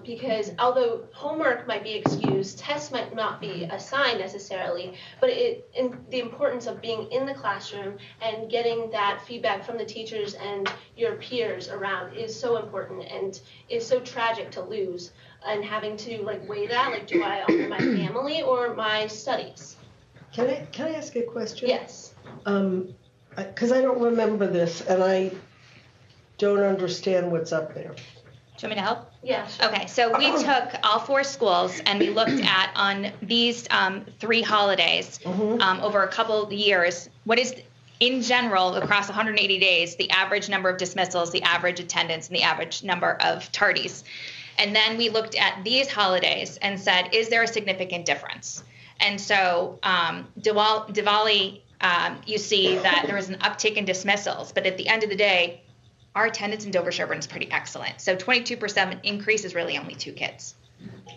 because although homework might be excused, tests might not be assigned necessarily, but the importance of being in the classroom and getting that feedback from the teachers and your peers around is so important and is so tragic to lose, and having to weigh that, do I honor my family or my studies? Can I ask a question? Yes. Because I don't remember this and I don't understand what's up there. Do you want me to help? Yeah, sure. Okay, so we took all 4 schools and we looked at on these 3 holidays over a couple of years, what is, in general, across 180 days, the average number of dismissals, the average attendance, and the average number of tardies. And then we looked at these holidays and said, is there a significant difference? And so Diwali, you see that there was an uptick in dismissals, but at the end of the day, our attendance in Dover-Sherburne is pretty excellent. So 22% increase is really only 2 kids.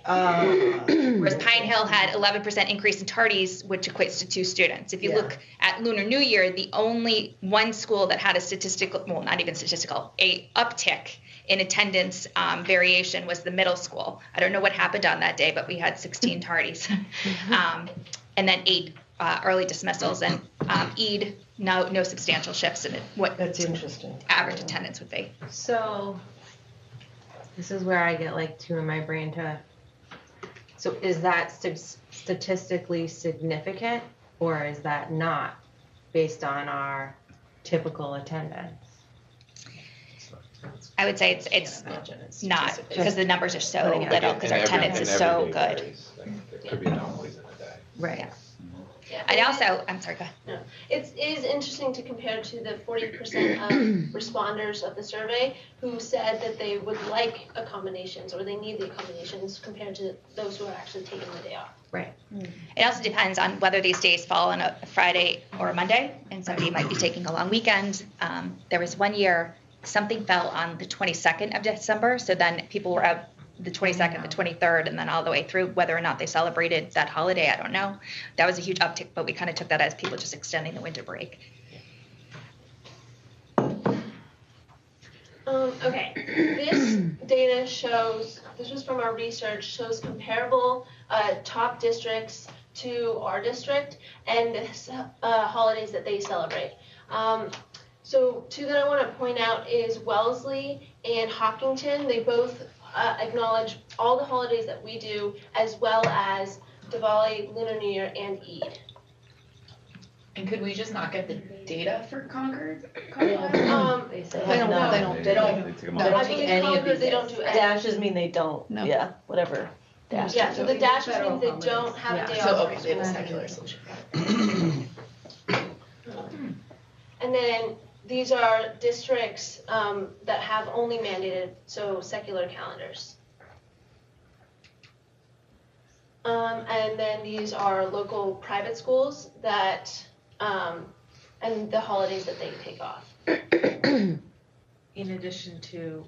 Whereas Pine Hill had 11% increase in tardies, which equates to 2 students. If you look at Lunar New Year, the only one school that had a statistical, well, not even statistical, a uptick in attendance variation was the middle school. I don't know what happened on that day, but we had 16 tardies. And then 8 early dismissals, and Eid, no substantial shifts in what That's interesting. average attendance would be. So this is where I get two in my brain to. So is that statistically significant, or is that not based on our typical attendance? I would say it's not, because the numbers are so little, because our attendance is so good. There could be anomalies in a day. Right. Yeah. Yeah. And also, I'm sorry, go ahead. No. It is interesting to compare to the 40% of responders of the survey who said that they would like accommodations or they need the accommodations compared to those who are actually taking the day off. Right. It also depends on whether these days fall on a Friday or a Monday, and somebody might be taking a long weekend. There was one year, something fell on the 22nd of December, so then people were out the 22nd, the 23rd, and then all the way through. Whether or not they celebrated that holiday, I don't know. That was a huge uptick, but we kind of took that as people just extending the winter break. Okay, this data shows, this was from our research, shows comparable top districts to our district and holidays that they celebrate. So 2 that I want to point out is Wellesley and Hopkinton. They both acknowledge all the holidays that we do, as well as Diwali, Lunar New Year, and Eid. And could we just not get the data for Concord? They don't take any of these. They don't do any. Dashes mean they don't. No. Yeah, whatever. Dash. Yeah, so the dashes means they don't have a day So off. okay, they have a secular solution. And then these are districts that have only mandated, so secular calendars. And then these are local private schools that, and the holidays that they take off. In addition to.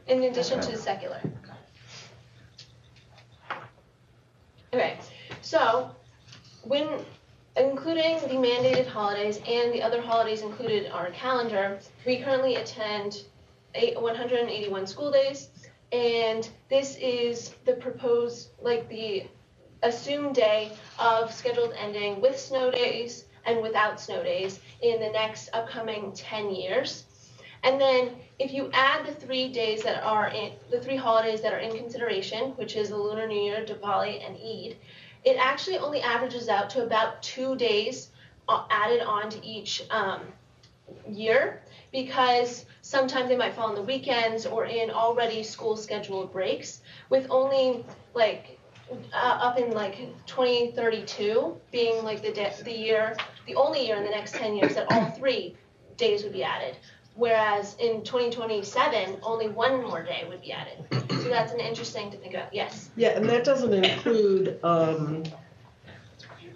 In addition to secular. Okay, so when including the mandated holidays and the other holidays included in our calendar, we currently attend 181 school days, and this is the proposed, the assumed day of scheduled ending with snow days and without snow days in the next upcoming 10 years. And then if you add the 3 days that are in, the 3 holidays that are in consideration, which is the Lunar New Year, Diwali, and Eid, it actually only averages out to about 2 days added on to each year, because sometimes they might fall on the weekends or in already school scheduled breaks, with only up in 2032 being the only year in the next 10 years that all 3 days would be added. Whereas in 2027, only 1 more day would be added. So that's an interesting to think about. Yes? Yeah, and that doesn't include,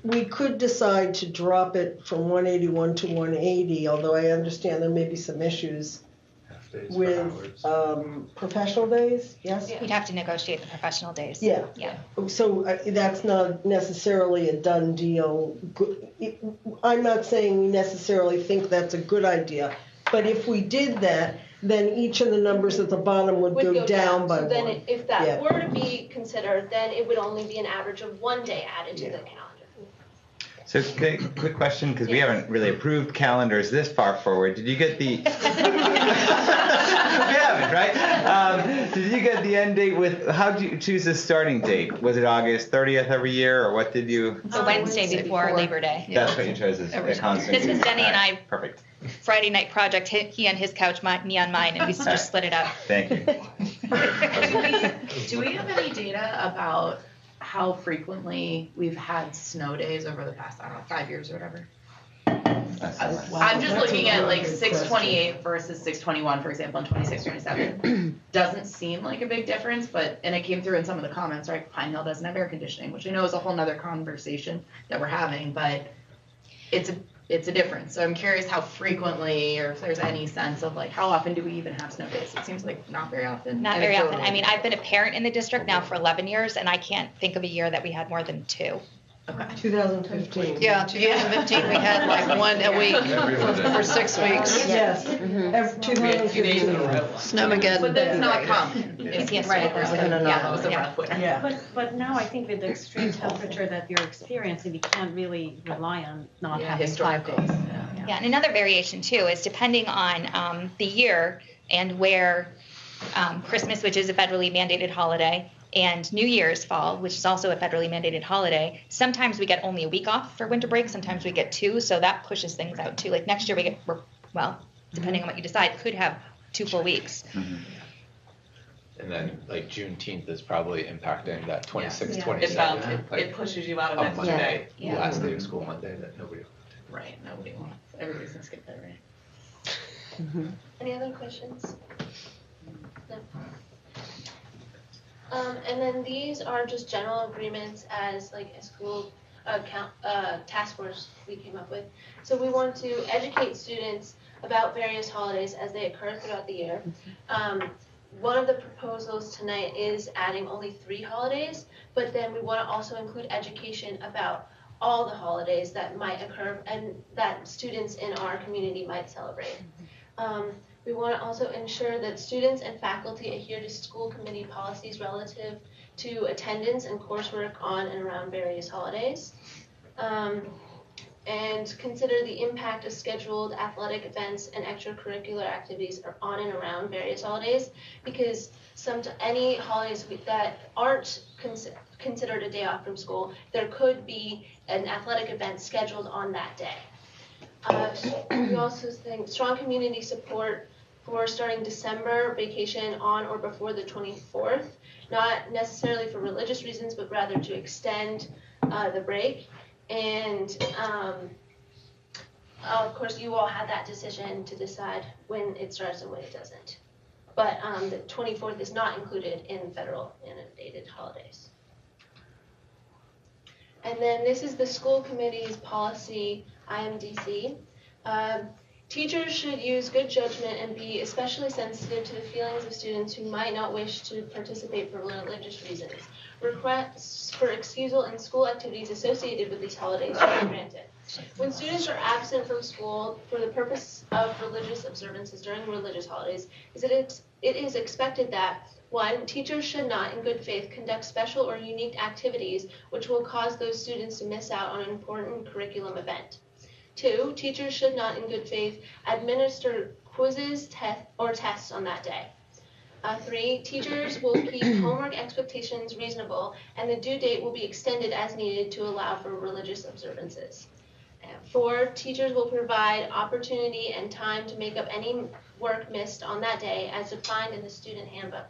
we could decide to drop it from 181 to 180, although I understand there may be some issues with professional days, yes? Yeah. We'd have to negotiate the professional days. Yeah. Yeah. So that's not necessarily a done deal. I'm not saying we necessarily think that's a good idea, but if we did that, then each of the numbers at the bottom would go down by So then one. if that Yeah. were to be considered, then it would only be an average of 1 day added to the calendar. So quick question, because we haven't really approved calendars this far forward. Did you get the? We haven't, right? Did you get the end date with? How did you choose the starting date? Was it August 30th every year, or what did you? The Wednesday before Labor Day. That's what you chose as a constant. This was Denny and I. Perfect. Friday night project. He on his couch, me on mine, and we just split it up. Thank you. Do we have any data about how frequently we've had snow days over the past, I don't know, 5 years or whatever? I'm just looking at like 628 versus 621, for example, and 26, 27. Doesn't seem like a big difference, and it came through in some of the comments, right? Pine Hill doesn't have air conditioning, which I know is a whole nother conversation that we're having, but it's a difference. So I'm curious how frequently, or if there's any sense of like, how often do we even have snow days? It seems like not very often. Not very often. I mean, I've been a parent in the district now for 11 years, and I can't think of a year that we had more than 2. Okay. 2015. Yeah, 2015, we had like one a week for 6 weeks. Yes. 2015. Snowmageddon. But that's not common. It's Right, there's there's a- Yeah, it was a Yeah. rough winter. Yeah. But now I think with the extreme temperature that you're experiencing, we can't really rely on not Yeah, having 5 historical. days. Yeah, and another variation too is depending on the year and where Christmas, which is a federally mandated holiday, and New Year's fall, which is also a federally mandated holiday. Sometimes we get only a week off for winter break. Sometimes we get 2, so that pushes things out too. Like next year depending on what you decide, could have 2 full weeks. Mm-hmm. And then like Juneteenth is probably impacting that 26, Yeah. 27. It pushes you out of On next Monday, Yeah. last day of school Monday that nobody. Right, nobody wants. Everybody's gonna skip that, right? Any other questions? No. And then these are just general agreements as like a school task force we came up with. So we want to educate students about various holidays as they occur throughout the year. One of the proposals tonight is adding only 3 holidays, but then we want to also include education about all the holidays that might occur and that students in our community might celebrate. We want to also ensure that students and faculty adhere to school committee policies relative to attendance and coursework on and around various holidays. And consider the impact of scheduled athletic events and extracurricular activities on and around various holidays, because any holidays that aren't considered a day off from school, there could be an athletic event scheduled on that day. We also think strong community support for starting December vacation on or before the 24th, not necessarily for religious reasons, but rather to extend the break. And of course, you all had that decision to decide when it starts and when it doesn't. But the 24th is not included in federal mandated holidays. And then this is the school committee's policy, IMDC. Teachers should use good judgment and be especially sensitive to the feelings of students who might not wish to participate for religious reasons. Requests for excusal and school activities associated with these holidays should be granted. When students are absent from school for the purpose of religious observances during religious holidays, it is expected that 1. Teachers should not, in good faith, conduct special or unique activities which will cause those students to miss out on an important curriculum event. 2. Teachers should not, in good faith, administer quizzes or tests on that day. 3. Teachers will keep homework expectations reasonable, and the due date will be extended as needed to allow for religious observances. 4. Teachers will provide opportunity and time to make up any work missed on that day as defined in the student handbook.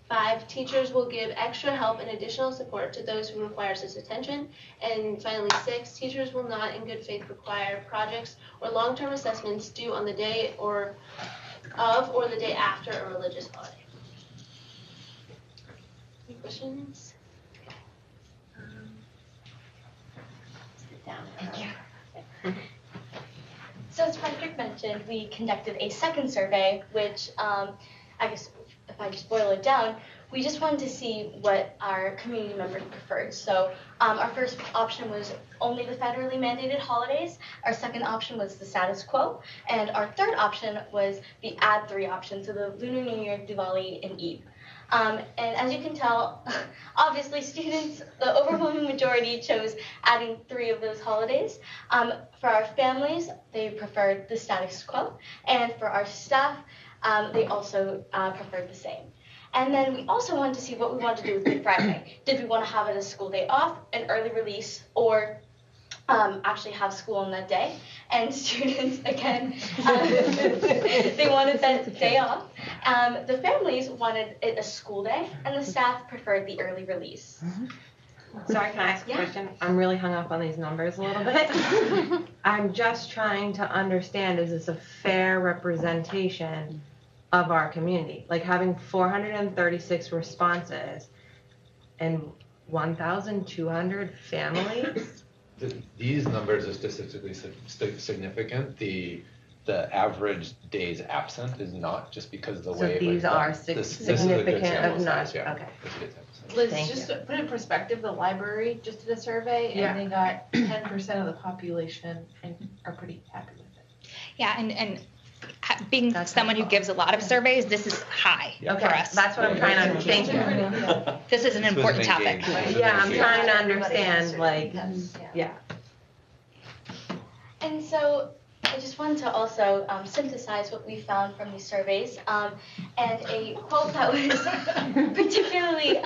5. Teachers will give extra help and additional support to those who require such attention. And finally, 6. Teachers will not, in good faith, require projects or long-term assessments due on the day or the day after a religious holiday. Any questions? Sit down. Thank you. So as Patrick mentioned, we conducted a second survey, which I guess if I just boil it down, we just wanted to see what our community members preferred. So our first option was only the federally mandated holidays. Our second option was the status quo. And our third option was the add 3 option, so the Lunar New Year, Diwali, and Eid. And as you can tell, obviously students, the overwhelming majority chose adding 3 of those holidays. For our families, they preferred the status quo. And for our staff, they also preferred the same. And then we also wanted to see what we wanted to do with Good Friday. Did we want to have it as school day off, an early release, or actually have school on that day? And students, again, they wanted that day off. The families wanted it a school day, and the staff preferred the early release. Sorry, can I ask a question? I'm really hung up on these numbers a little bit. I'm just trying to understand, is this a fair representation of our community? Like having 436 responses and 1,200 families? These numbers are statistically significant. The average days absent is not just because of the way. So these are significant enough. Yeah. Okay. Liz, Thank just you. to put in perspective, the library just did a survey and they got 10% of the population and are pretty happy with it. Yeah, and being someone who gives a lot of surveys, this is high for us. That's what I'm trying to understand. This is an important topic. Yeah, I'm trying to understand, like, yeah. And so I just wanted to also synthesize what we found from these surveys. And a quote that was particularly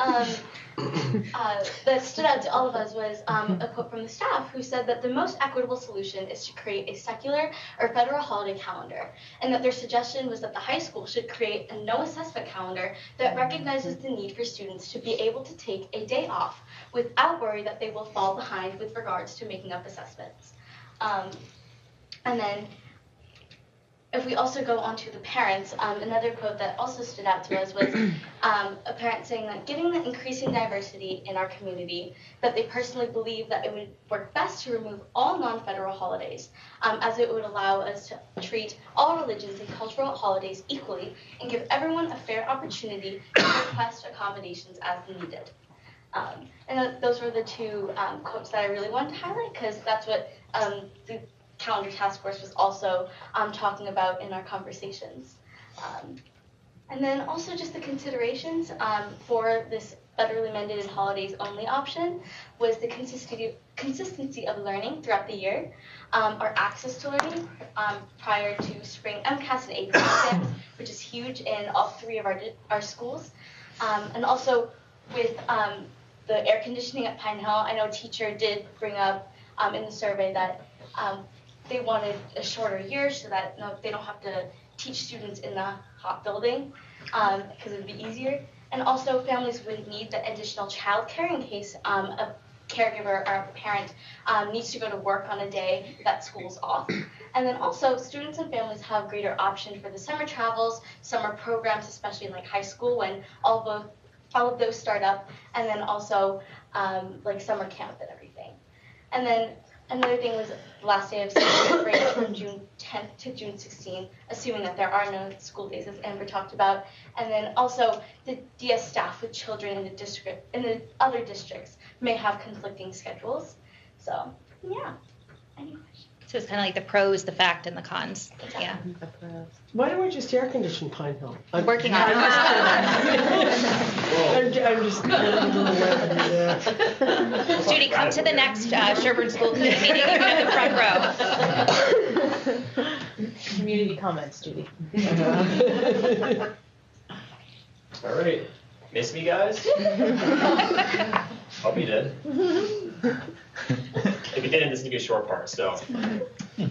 that stood out to all of us was a quote from the staff who said that the most equitable solution is to create a secular or federal holiday calendar, and that their suggestion was that the high school should create a no assessment calendar that recognizes the need for students to be able to take a day off without worry that they will fall behind with regards to making up assessments. And then if we also go on to the parents, another quote that also stood out to us was a parent saying that given the increasing diversity in our community, that they personally believe that it would work best to remove all non-federal holidays, as it would allow us to treat all religions and cultural holidays equally and give everyone a fair opportunity to request accommodations as needed. And those were the two quotes that I really wanted to highlight, because that's what the Calendar Task Force was also talking about in our conversations. And then also just the considerations for this federally mandated holidays only option was the consistency of learning throughout the year, our access to learning prior to spring MCAS and AP exams, which is huge in all 3 of our schools, and also with the air conditioning at Pine Hill. I know a teacher did bring up in the survey that they wanted a shorter year so that they don't have to teach students in the hot building because it would be easier. And also families would need the additional childcare in case a caregiver or a parent needs to go to work on a day that school's off. And then also students and families have greater option for the summer travels, summer programs, especially in like high school when all of those start up, and then also like summer camp and everything. And then another thing was the last day of school break from June 10th to June 16th, assuming that there are no school days, as Amber talked about. And then also the DS staff with children in the other districts may have conflicting schedules. So yeah. Any questions? So it's kind of like the pros, the fact, and the cons. Yeah. Why don't we just air condition Pine Hill? I'm working on it. I'm just getting a little levity there. Judy, come to the next Sherburne School Committee meeting, even at the front row. Community comments, Judy. All right. Miss me, guys? Hope you did. If you didn't, this is gonna be a short part. So,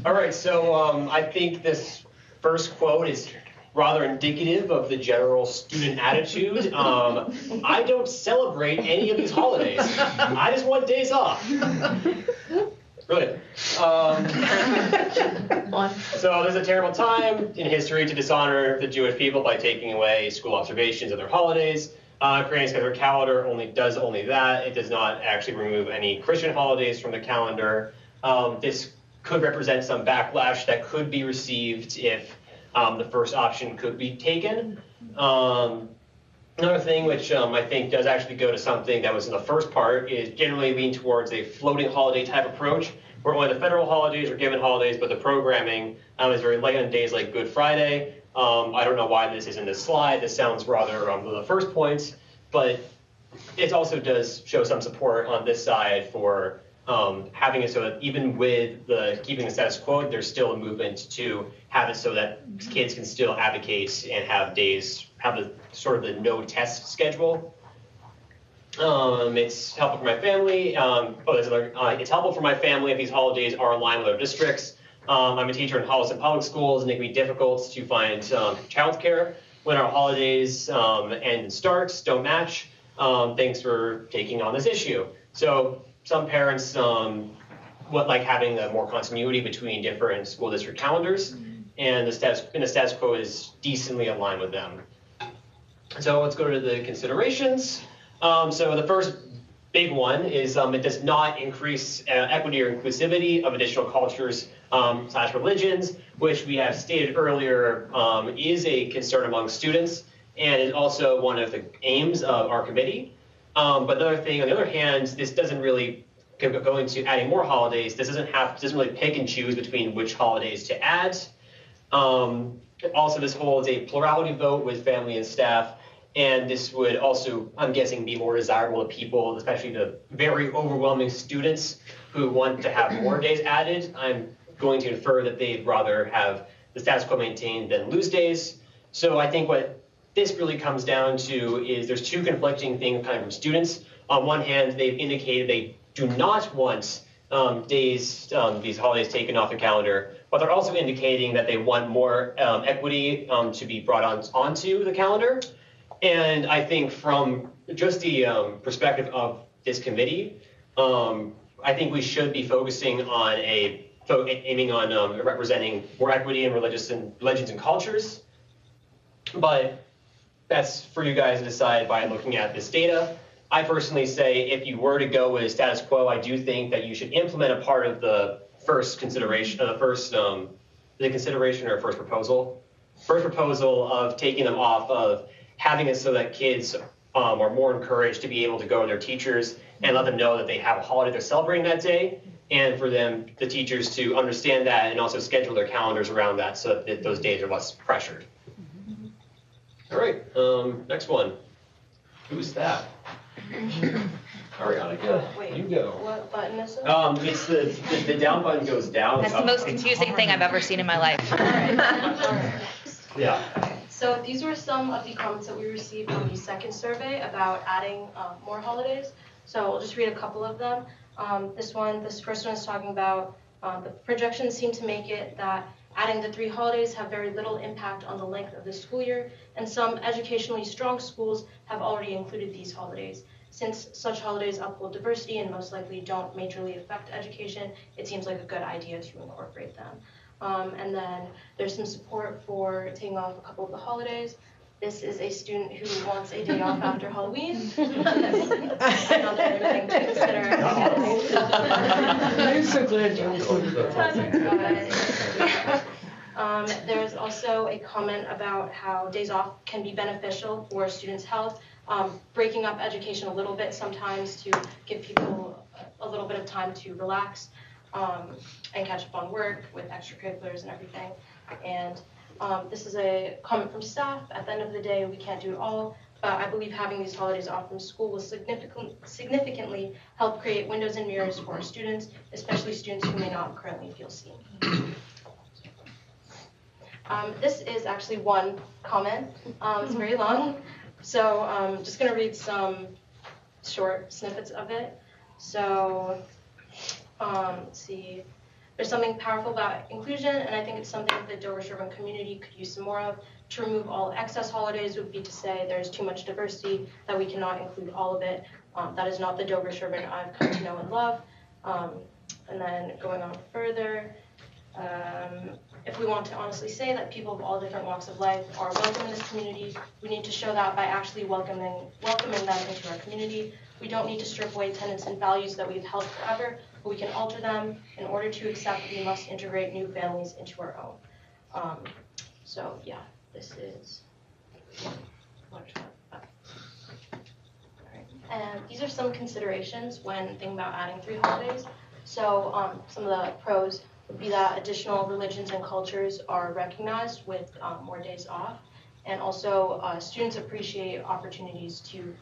all right. So I think this first quote is rather indicative of the general student attitude. I don't celebrate any of these holidays. I just want days off. Brilliant. So there's a terrible time in history to dishonor the Jewish people by taking away school observations of their holidays. Creating a scheduled calendar does only that. It does not actually remove any Christian holidays from the calendar. This could represent some backlash that could be received if the first option could be taken. Another thing which I think does actually go to something that was in the first part is generally lean towards a floating holiday type approach, where only the federal holidays are given holidays, but the programming is very light on days like Good Friday. I don't know why this is in this slide. This sounds rather the first points, but it also does show some support on this side for having it so that even with the keeping the status quo, there's still a movement to have it so that kids can still advocate and have days, have the sort of the no test schedule. It's helpful for my family. It's helpful for my family if these holidays are in line with our districts. I'm a teacher in Holliston Public Schools, and it can be difficult to find childcare when our holidays end and starts don't match. Thanks for taking on this issue. So some parents like having more continuity between different school district calendars, and the status quo is decently aligned with them. So let's go to the considerations. So the first big one is it does not increase equity or inclusivity of additional cultures / religions, which we have stated earlier is a concern among students and is also one of the aims of our committee. But another thing, on the other hand, this doesn't really go into adding more holidays. This doesn't really pick and choose between which holidays to add. Also, this holds a plurality vote with family and staff. And this would also, I'm guessing, be more desirable to people, especially the very overwhelming students who want to have more days added. I'm going to infer that they'd rather have the status quo maintained than lose days. So I think what this really comes down to is there's two conflicting things coming from students. On one hand, they've indicated they do not want these holidays taken off the calendar, but they're also indicating that they want more equity to be brought onto the calendar. And I think from just the perspective of this committee, I think we should be focusing on aiming on representing more equity in religions and cultures. But that's for you guys to decide by looking at this data. I personally say if you were to go with status quo, I do think that you should implement a part of the first consideration, the consideration or first proposal of taking them off of having it so that kids are more encouraged to be able to go to their teachers and let them know that they have a holiday they're celebrating that day, and for them, the teachers, to understand that and also schedule their calendars around that so that those days are less pressured. All right, next one. Who's that? Ariana, go. Wait, you go. What button is it? It's the down button goes down. That's the most confusing thing I've ever seen in my life. Yeah. So these were some of the comments that we received on the second survey about adding more holidays. So I'll just read a couple of them. This first one is talking about the projections seem to make it that adding the 3 holidays have very little impact on the length of the school year, and some educationally strong schools have already included these holidays. Since such holidays uphold diversity and most likely don't majorly affect education, it seems like a good idea to incorporate them. And then there's some support for taking off a couple of the holidays. This is a student who wants a day off after Halloween. Another thing to consider. I'm so glad you included There's also a comment about how days off can be beneficial for students' health, breaking up education a little bit sometimes to give people a little bit of time to relax and catch up on work with extracurriculars and everything. And this is a comment from staff. At the end of the day, we can't do it all, but I believe having these holidays off from school will significantly help create windows and mirrors for our students, especially students who may not currently feel seen. This is actually one comment. It's very long, so I'm just going to read some short snippets of it. So let's see. There's something powerful about inclusion, and I think it's something the Dover-Sherburne community could use some more of. To remove all excess holidays would be to say there's too much diversity, that we cannot include all of it. That is not the Dover-Sherburne I've come to know and love. And then going on further, if we want to honestly say that people of all different walks of life are welcome in this community, we need to show that by actually welcoming them into our community. We don't need to strip away tenets and values that we've held forever, but we can alter them. In order to accept, we must integrate new families into our own. So yeah, this is And these are some considerations when thinking about adding 3 holidays. So some of the pros would be that additional religions and cultures are recognized with more days off. And also students appreciate opportunities to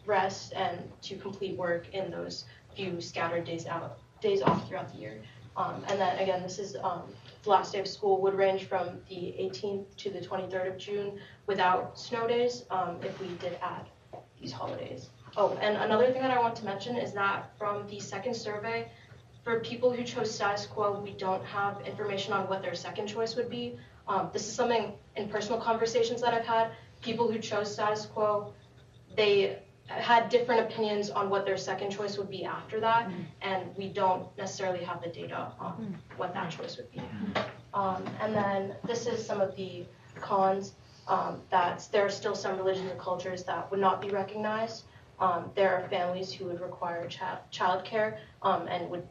rest and to complete work in those few scattered days off throughout the year. And then again, this is the last day of school would range from the 18th to the 23rd of June without snow days if we did add these holidays. Oh, and another thing that I want to mention is that from the second survey, for people who chose status quo, we don't have information on what their second choice would be. This is something in personal conversations that I've had. People who chose status quo, they had different opinions on what their second choice would be after that, and we don't necessarily have the data on what that choice would be. And then this is some of the cons, that there are still some religions and cultures that would not be recognized. There are families who would require childcare and would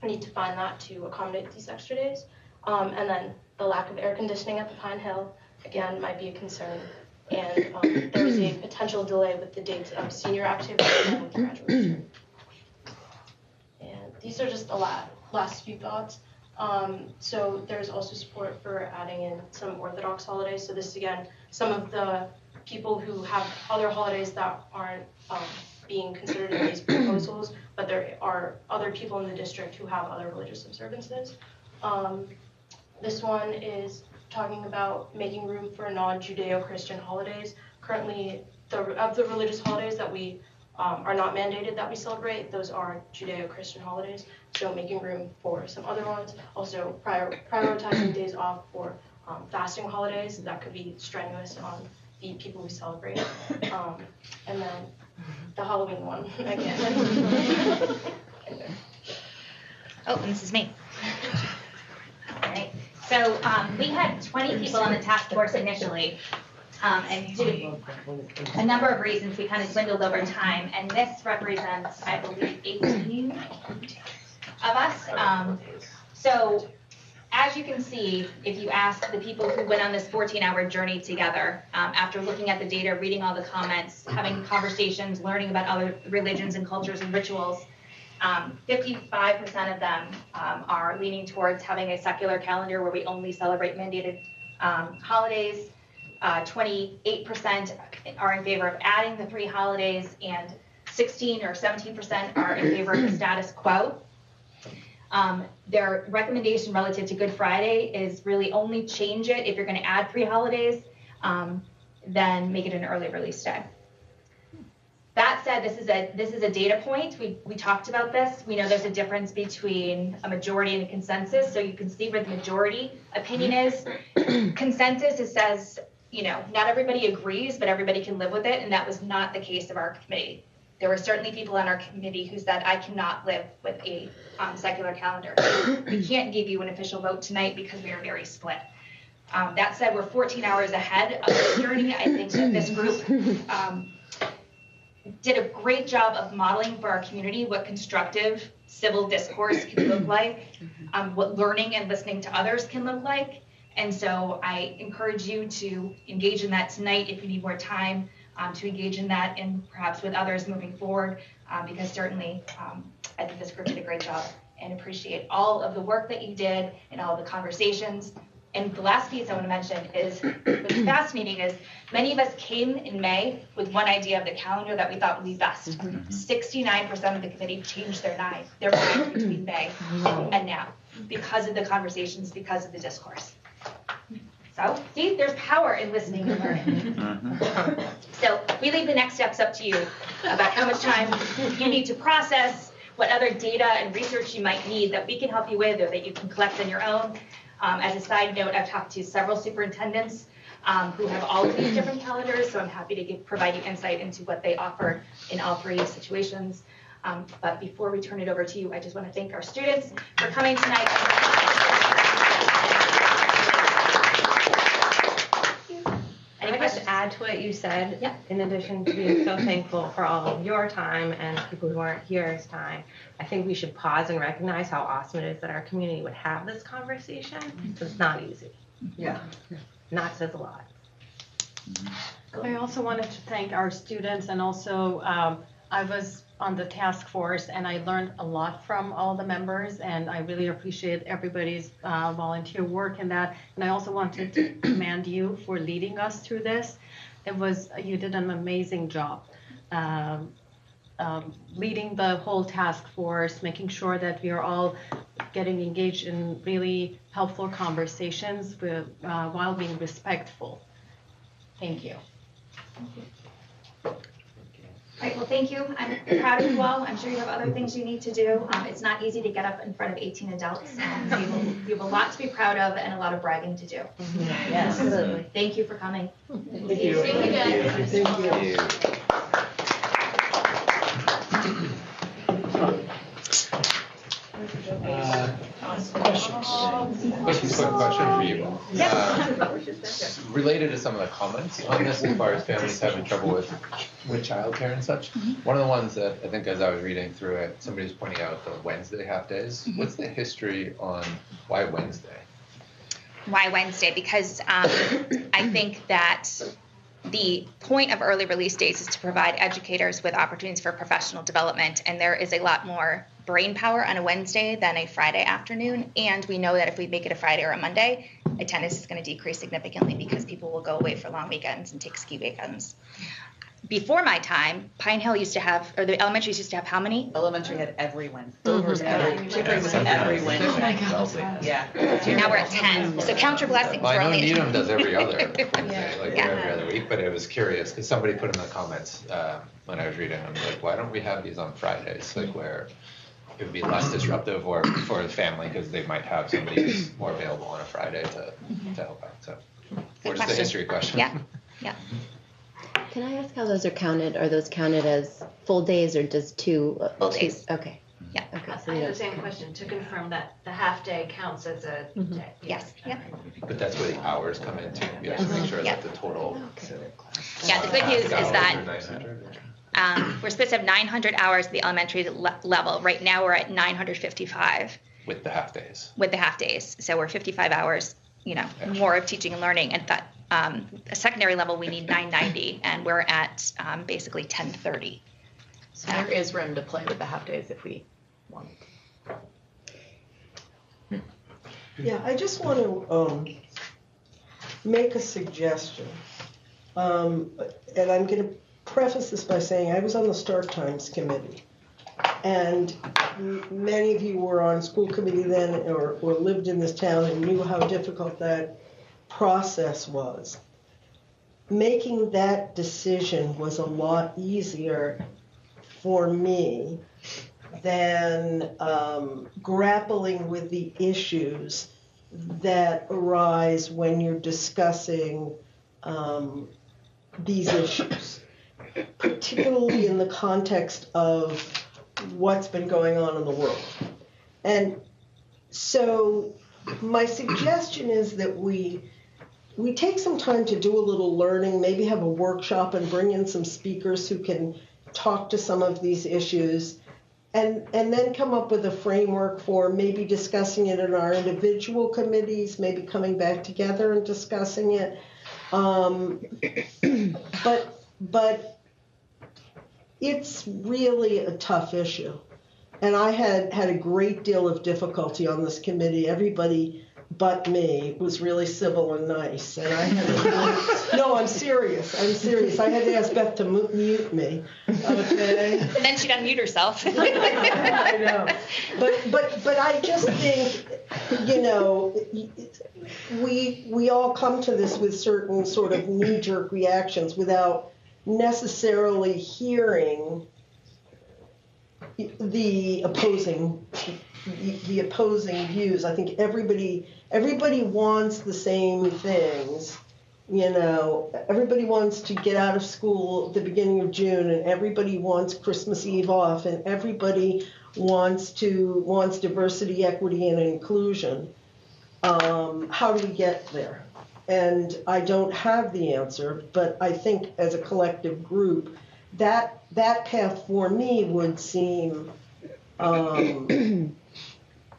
need to find that to accommodate these extra days. And then the lack of air conditioning at the Pine Hill, again, might be a concern. And there's a potential delay with the dates of senior activities and with graduation. And these are just the last few thoughts. So there's also support for adding in some Orthodox holidays. So this, again, some of the people who have other holidays that aren't being considered in these proposals, but there are other people in the district who have other religious observances. This one is talking about making room for non-Judeo-Christian holidays. Currently, of the religious holidays that we are not mandated that we celebrate, those are Judeo-Christian holidays. So making room for some other ones. Also prioritizing days off for fasting holidays. That could be strenuous on the people we celebrate. And then the Halloween one again. Oh, and this is me. All right. So we had 20 people on the task force initially, and due to a number of reasons, we kind of dwindled over time. And this represents, I believe, 18 of us. So as you can see, if you ask the people who went on this 14-hour journey together, after looking at the data, reading all the comments, having conversations, learning about other religions and cultures and rituals, 55% of them are leaning towards having a secular calendar where we only celebrate mandated holidays. 28% are in favor of adding the 3 holidays, and 16 or 17% are in favor of the status quo. Their recommendation relative to Good Friday is really only change it if you're going to add 3 holidays, then make it an early release day. That said, this is a data point. We talked about this. We know there's a difference between a majority and a consensus. So you can see where the majority opinion is. Consensus, it says, not everybody agrees, but everybody can live with it. And that was not the case of our committee. There were certainly people on our committee who said, I cannot live with a secular calendar. We can't give you an official vote tonight because we are very split. That said, we're 14 hours ahead of this journey. I think that this group did a great job of modeling for our community what constructive civil discourse can look like, what learning and listening to others can look like. And so I encourage you to engage in that tonight if you need more time, to engage in that and perhaps with others moving forward, because certainly I think this group did a great job and appreciate all of the work that you did and all of the conversations. And the last piece I want to mention is what's fascinating is many of us came in May with one idea of the calendar that we thought would be best. 69% of the committee changed their mind between May and now because of the conversations, because of the discourse. So, see, there's power in listening and learning. So we leave the next steps up to you about how much time you need to process, what other data and research you might need that we can help you with or that you can collect on your own. As a side note, I've talked to several superintendents who have all of these different calendars, so I'm happy to provide you insight into what they offer in all 3 situations. But before we turn it over to you, I just want to thank our students for coming tonight. Can I just add to what you said? Yeah. In addition to being so thankful for all of your time and people who aren't here's time, I think we should pause and recognize how awesome it is that our community would have this conversation. So it's not easy. Yeah. Not says a lot. I also wanted to thank our students, and also I was on the task force and I learned a lot from all the members, and I really appreciate everybody's volunteer work in that. And I also wanted to commend you for leading us through this. You did an amazing job. Leading the whole task force, making sure that we are all getting engaged in really helpful conversations while being respectful. Thank you. All right, well, thank you. I'm proud of you all. I'm sure you have other things you need to do. It's not easy to get up in front of 18 adults. You have a lot to be proud of and a lot of bragging to do. Yes, absolutely. Thank you for coming. Thank you. Thank you. Quick question for you. Related to some of the comments on this, as far as families having trouble with childcare and such. One of the ones that I think, as I was reading through it, somebody was pointing out the Wednesday half days. What's the history on why Wednesday? Why Wednesday? Because I think that the point of early release days is to provide educators with opportunities for professional development, and there is a lot more brain power on a Wednesday than a Friday afternoon, and we know that if we make it a Friday or a Monday, attendance is going to decrease significantly because people will go away for long weekends and take ski weekends. Before my time, Pine Hill used to have, or the elementaries used to have how many? Elementary had every Wednesday. Dover's every Wednesday. Oh my gosh. Yeah. Now we're at 10. So count your blessings. Well, I we're know only at Needham 10. does every other Wednesday, like every other week, but I was curious because somebody put in the comments when I was reading them, like, why don't we have these on Fridays, like where it would be less disruptive or for the family because they might have somebody who's more available on a Friday to help out. So, or just a history question. Yeah. Yeah. Can I ask how those are counted? Are those counted as full days or just two? Full days. Okay. Yeah. Okay. I have the same question to confirm that the half day counts as a day. Yes. Yep. But that's where the hours come in too. You have to make sure that the total. Yeah. The good news is that we're supposed to have 900 hours at the elementary level. Right now we're at 955. With the half days. With the half days. So we're 55 hours, more of teaching and learning. And that a secondary level, we need 990, and we're at basically 1030. So there is room to play with the half days if we want. Yeah, I just want to make a suggestion. And I'm going to preface this by saying I was on the Start Times committee. And many of you were on school committee then or lived in this town and knew how difficult that process was. Making that decision was a lot easier for me than grappling with the issues that arise when you're discussing these issues, particularly in the context of what's been going on in the world. And so my suggestion is that we take some time to do a little learning, maybe have a workshop and bring in some speakers who can talk to some of these issues, and then come up with a framework for maybe discussing it in our individual committees, maybe coming back together and discussing it. But it's really a tough issue. And I had a great deal of difficulty on this committee. Everybody but me was really civil and nice. And I had to, no, I'm serious. I had to ask Beth to mute me. Okay. And then she'd unmute herself. I know. But I just think, we all come to this with certain sort of knee-jerk reactions without necessarily hearing the opposing views. I think everybody wants the same things. Everybody wants to get out of school at the beginning of June, and everybody wants Christmas Eve off, and everybody wants diversity, equity, and inclusion. How do we get there? And I don't have the answer, but I think as a collective group, that path for me would seem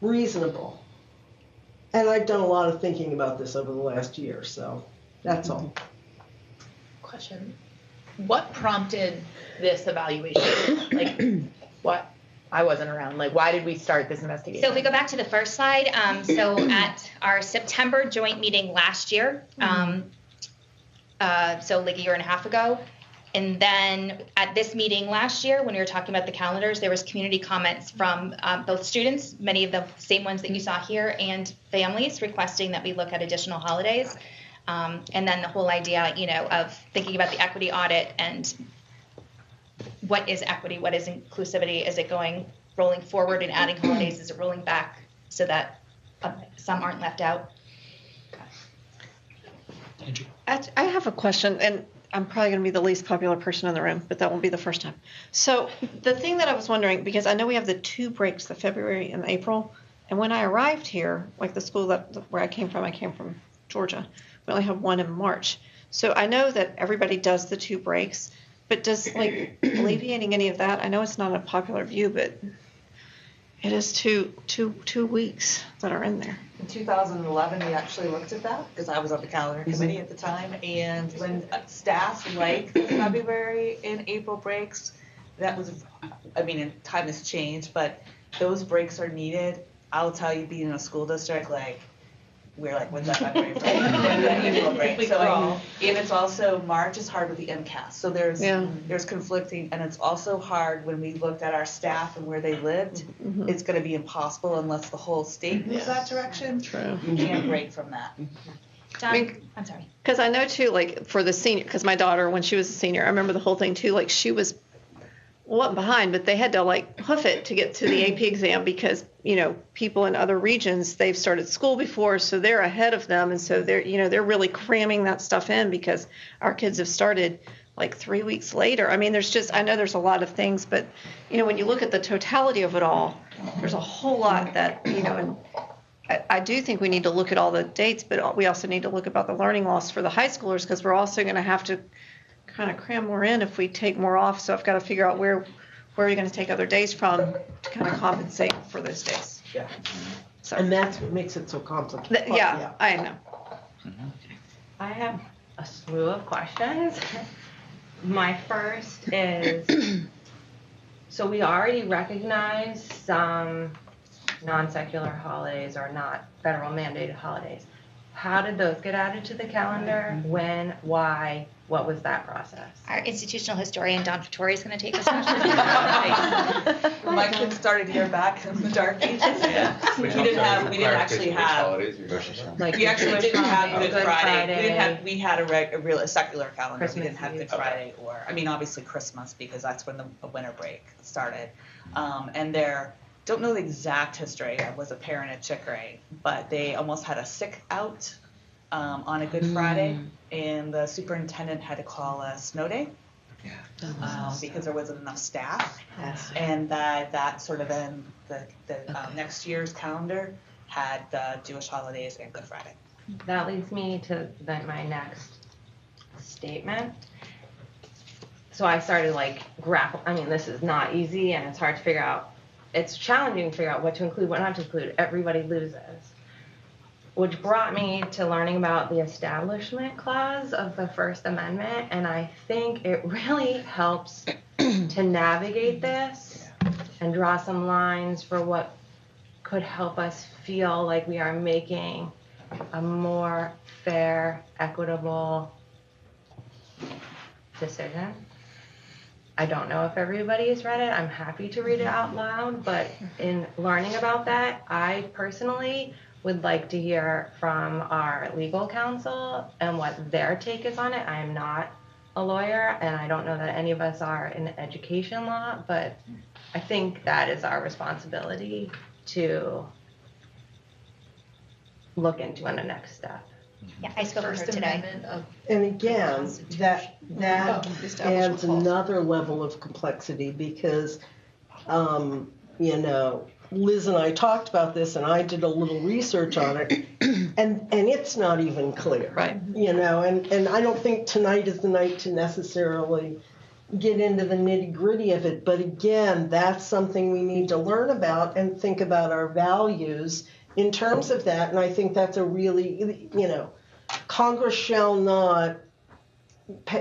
reasonable. And I've done a lot of thinking about this over the last year, so that's all. Question. What prompted this evaluation? Like, what? I wasn't around. Like, why did we start this investigation? So if we go back to the first slide, so at our September joint meeting last year, so like a year and a half ago, and then at this meeting last year, when we were talking about the calendars, there was community comments from both students, many of the same ones that you saw here, and families requesting that we look at additional holidays. And then the whole idea, of thinking about the equity audit and what is equity, what is inclusivity, is it rolling forward and adding holidays, is it rolling back so that some aren't left out? I have a question, and I'm probably going to be the least popular person in the room, but that won't be the first time. So the thing that I was wondering, because I know we have the 2 breaks, the February and April, and when I arrived here, like the school where I came from Georgia, we only have 1 in March. So I know that everybody does the 2 breaks, but does alleviating any of that? I know it's not a popular view, but it is two weeks that are in there. In 2011, we actually looked at that because I was on the calendar committee at the time, and when staff like the February and April breaks, that was, time has changed, but those breaks are needed. I'll tell you, being in a school district, we're when's that February break? When's that April break? So, and it's also, March is hard with the MCAS. So there's conflicting, and it's also hard when we looked at our staff and where they lived. Mm-hmm. It's going to be impossible unless the whole state moves that direction. True. You can't break from that. I'm sorry. Because I know too, for the senior, because my daughter, when she was a senior, I remember the whole thing too, she was wasn't behind, but they had to hoof it to get to the AP exam because, people in other regions, they've started school before, so they're ahead of them. And so they're really cramming that stuff in because our kids have started 3 weeks later. I mean, I know there's a lot of things, but, when you look at the totality of it all, there's a whole lot that, and I do think we need to look at all the dates, but we also need to look about the learning loss for the high schoolers because we're also going to have to kind of cram more in if we take more off. So I've got to figure out where are you going to take other days from to kind of compensate for those days. Yeah. So. And that's what makes it so complicated. Yeah, I know. I have a slew of questions. My first is, so we already recognize some non-secular holidays or not federal mandated holidays. How did those get added to the calendar? When? Why? What was that process? Our institutional historian, Don Fattori, is going to take us. My kids started here back in the dark ages. Yeah. We didn't actually have Good Friday. We had a real secular calendar. Christmas, we didn't have Good Friday or, obviously Christmas because that's when the winter break started. And don't know the exact history. I was a parent at Chickering, but they almost had a sick out on a Good Friday, and the superintendent had to call a snow day because there wasn't enough staff. Yes. And that sort of in the next year's calendar had Jewish holidays and Good Friday. That leads me to my next statement. So I started this is not easy, and it's hard to figure out. It's challenging to figure out what to include, what not to include. Everybody loses. Which brought me to learning about the Establishment Clause of the First Amendment, and I think it really helps to navigate this and draw some lines for what could help us feel like we are making a more fair, equitable decision. I don't know if everybody has read it. I'm happy to read it out loud, but in learning about that, I personally would like to hear from our legal counsel and what their take is on it. I am not a lawyer, and I don't know that any of us are in education law, but I think that is our responsibility to look into in the next step. Yeah, I spoke with her today. And again, that adds another level of complexity because, Liz and I talked about this, and I did a little research on it, and it's not even clear, right? And I don't think tonight is the night to necessarily get into the nitty-gritty of it. But again, that's something we need to learn about and think about our values in terms of that. And I think that's a really, Congress shall not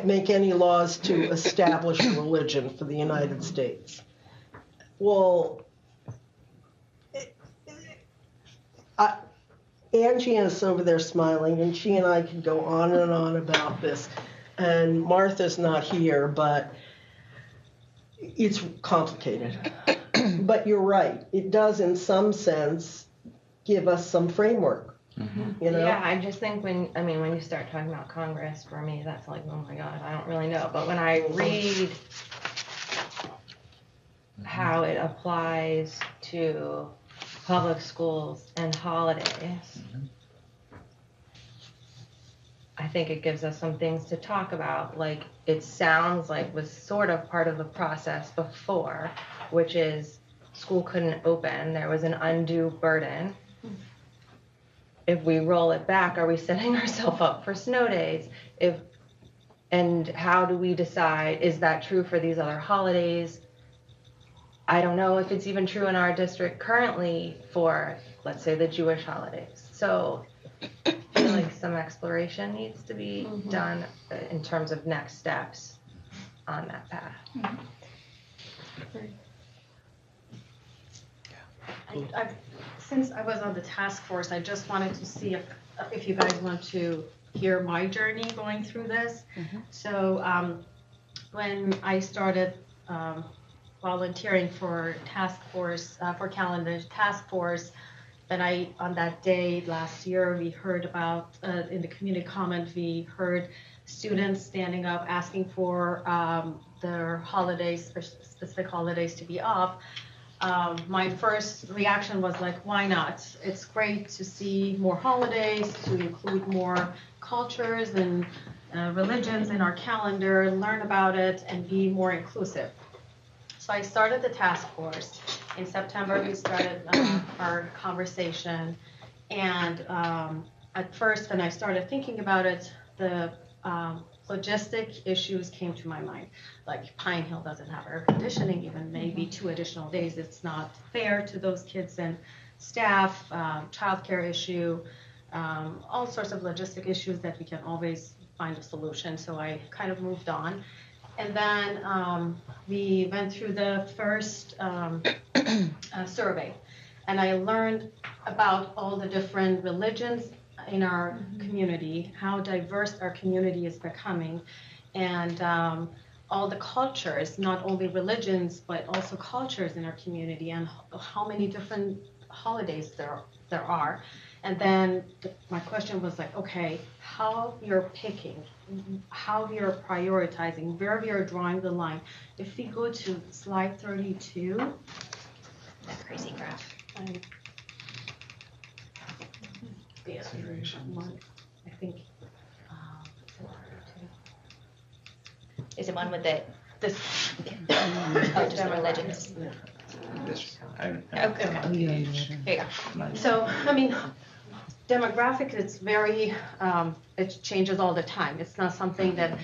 make any laws to establish a religion for the United States. Well, Angie is over there smiling, and she and I can go on and on about this. And Martha's not here, but it's complicated. But you're right. It does, in some sense, give us some framework. You know? Yeah, I just think when you start talking about Congress, for me, that's like, oh my God, I don't really know. But when I read how it applies to public schools and holidays, I think it gives us some things to talk about. Like, it sounds like was sort of part of the process before, which is school couldn't open. There was an undue burden. If we roll it back, are we setting ourselves up for snow days? And how do we decide, is that true for these other holidays? I don't know if it's even true in our district currently for, let's say, the Jewish holidays. So I feel like some exploration needs to be done in terms of next steps on that path. Since I was on the task force, I just wanted to see if you guys want to hear my journey going through this. So when I started volunteering for task force, for calendar task force, then on that day last year, we heard about, in the community comment, we heard students standing up asking for their holidays, specific holidays to be off. My first reaction was like, why not? It's great to see more holidays, to include more cultures and religions in our calendar, learn about it, and be more inclusive. So I started the task force. In September, we started our conversation. And at first, when I started thinking about it, the logistic issues came to my mind. Like, Pine Hill doesn't have air conditioning, even maybe 2 additional days. It's not fair to those kids and staff, childcare issue, all sorts of logistic issues that we can always find a solution. So I kind of moved on. And then we went through the first survey. And I learned about all the different religions in our community, how diverse our community is becoming, and all the cultures, not only religions, but also cultures in our community, and how many different holidays there are. And then my question was like, okay, how you're picking, how you're prioritizing, where we are drawing the line. If we go to slide 32. That crazy graph. I think. Is it one with this? Just the religions. Okay. Here you go. So, I mean, demographic, it's very, it changes all the time. It's not something that,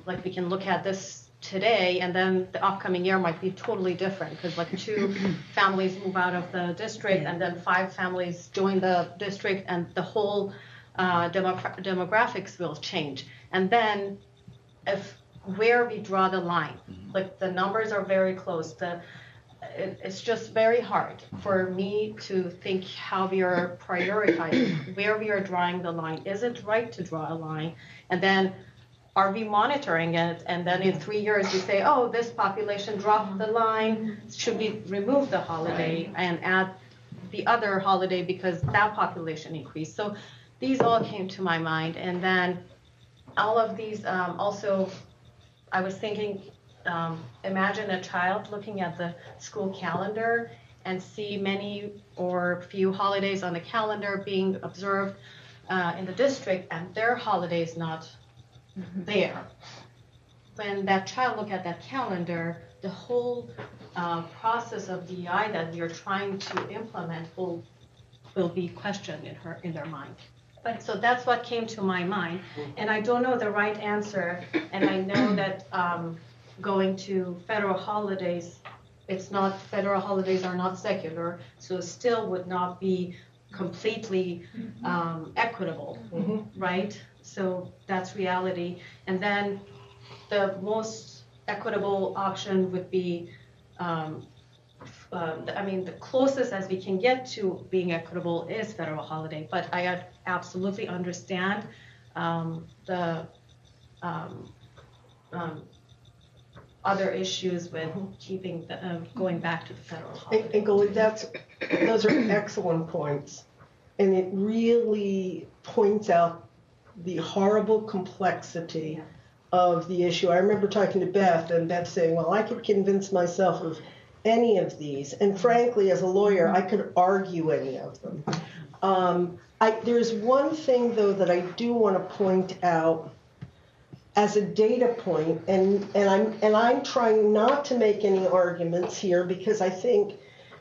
like, we can look at this today and then the upcoming year might be totally different, because like 2 families move out of the district and then 5 families join the district, and the whole demographics will change. And then where we draw the line, like the numbers are very close. It's just very hard for me to think how we are prioritizing, where we are drawing the line. Is it right to draw a line? And then are we monitoring it? And then in 3 years we say, oh, this population dropped the line. Should we remove the holiday and add the other holiday because that population increased? So these all came to my mind. And then all of these also, I was thinking, imagine a child looking at the school calendar and see many or few holidays on the calendar being observed in the district, and their holidays not there. When that child look at that calendar, the whole process of DEI that we are trying to implement will be questioned in their mind. But so that's what came to my mind, and I don't know the right answer, and I know that going to federal holidays, federal holidays are not secular, so still would not be completely equitable, right? So that's reality. And then the most equitable option would be, the closest as we can get to being equitable is federal holiday. But I absolutely understand the other issues with keeping going back to the federal holiday. And Goldie, those are excellent points, and it really points out the horrible complexity of the issue. I remember talking to Beth, and Beth saying, well, I could convince myself of any of these, and frankly, as a lawyer, I could argue any of them. There's one thing, though, that I do want to point out as a data point, and I'm trying not to make any arguments here because I think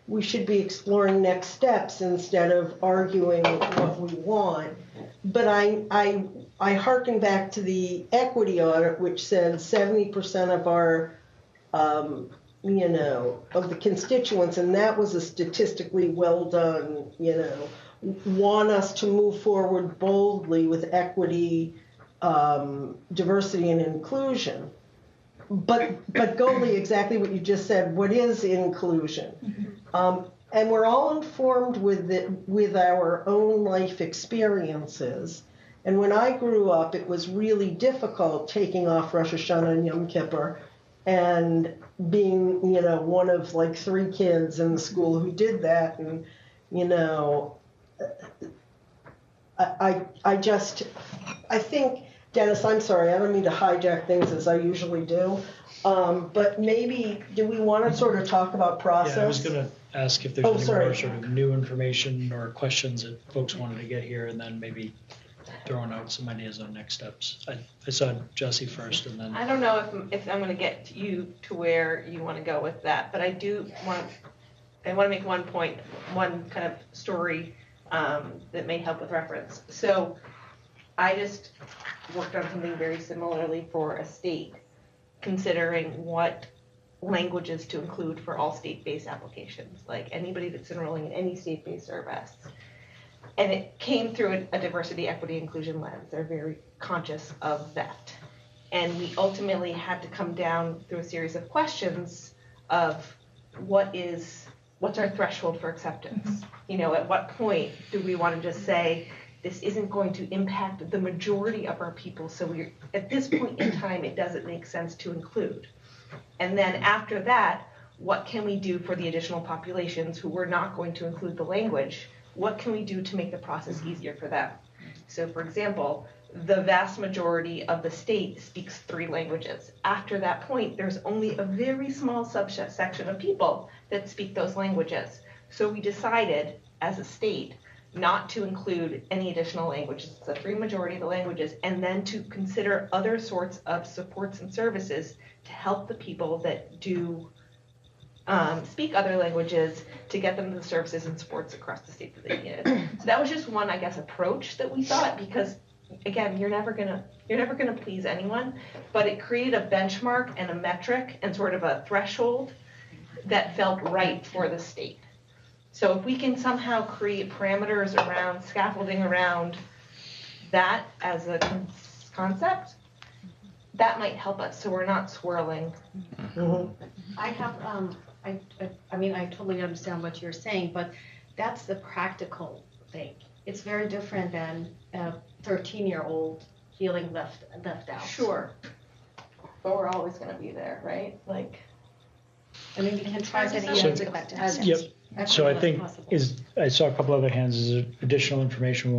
we should be exploring next steps instead of arguing what we want. But I hearken back to the equity audit, which said 70% of our of the constituents, and that was a statistically well done, want us to move forward boldly with equity, diversity, and inclusion. But Goldie, exactly what you just said. What is inclusion? And we're all informed with our own life experiences. And when I grew up, it was really difficult taking off Rosh Hashanah and Yom Kippur, and being, one of like 3 kids in the school who did that. And, I think, Dennis, I'm sorry, I don't mean to hijack things as I usually do, but maybe, do we want to sort of talk about process? Yeah, I was going to ask if there's any more sort of new information or questions that folks wanted to get here, and then maybe throwing out some ideas on next steps. I saw Jesse first, and then I don't know if I'm going to get you to where you want to go with that, but I want to make one point, one kind of story that may help with reference. So I just worked on something very similarly for a state, considering what languages to include for all state-based applications, like anybody that's enrolling in any state-based service. And it came through a diversity, equity, inclusion lens. They're very conscious of that. And we ultimately had to come down through a series of questions of what's our threshold for acceptance? At what point do we want to just say, this isn't going to impact the majority of our people, so at this point in time, it doesn't make sense to include. And then after that, what can we do for the additional populations who we're not going to include the language? What can we do to make the process easier for them? So for example, the vast majority of the state speaks 3 languages. After that point, there's only a very small subsection of people that speak those languages. So we decided as a state not to include any additional languages, the 3 majority of the languages, and then to consider other sorts of supports and services to help the people that do speak other languages to get them the services and supports across the state that they needed. So that was just one, I guess, approach that we thought, because again, you're never gonna please anyone, but it created a benchmark and a metric and sort of a threshold that felt right for the state. So if we can somehow create parameters around, scaffolding around that as a concept, that might help us so we're not swirling. I have, I totally understand what you're saying, but that's the practical thing. It's very different than a 13-year-old feeling left out. Sure. But we're always going to be there, right? We can try to Yep. So I think I saw a couple other hands. Is there additional information